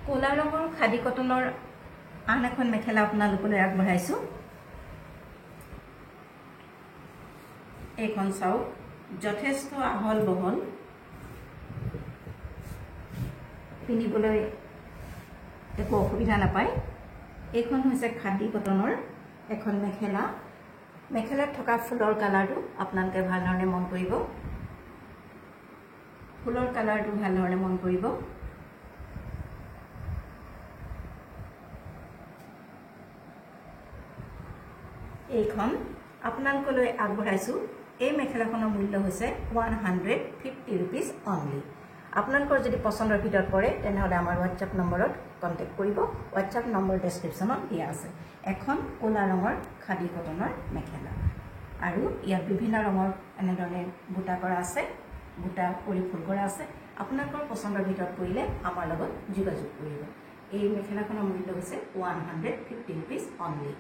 কলা ৰঙৰ খাদী কটনৰ আন এখন মেখেলা আপোনালোকলৈ আগবঢ়াইছো। এইখন চাওক, যথেষ্ট আহল বহল, পিন্ধিবলৈ একো অসুবিধা নাপায়। এইখন হৈছে খাদী কটনৰ এখন মেখেলা। মেখেলাত থকা ফুলৰ কালাৰটো আপোনালোকে ভাল ধৰণে মন কৰিব। ফুলৰ কালাৰটো ভাল ধৰণে মন কৰিব। এইখন আপোনালোকলৈ আগবঢ়াইছো। এই মেখেলাখনৰ মূল্য হৈছে 150 rupees অনলি। আপোনালোকৰ যদি পছন্দৰ ভিতৰত পৰে তেনেহলে আমাৰ হোৱাটছআপ নম্বৰত কন্টেক্ট কৰিব। হোৱাটছআপ নম্বৰ ডেছক্ৰিপশ্যনত দিয়া আছে। এখন কলা ৰঙৰ খাদী কটনৰ মেখেলা আৰু ইয়াত বিভিন্ন ৰঙৰ এনেধৰণে বুটা কৰা আছে, বুটা কৰি ফুল কৰা আছে। আপোনালোকৰ পছন্দৰ ভিতৰত পৰিলে আমাৰ লগত যোগাযোগ কৰিব। এই মেখেলাখনৰ মূল্য হৈছে 150 rupees অনলি।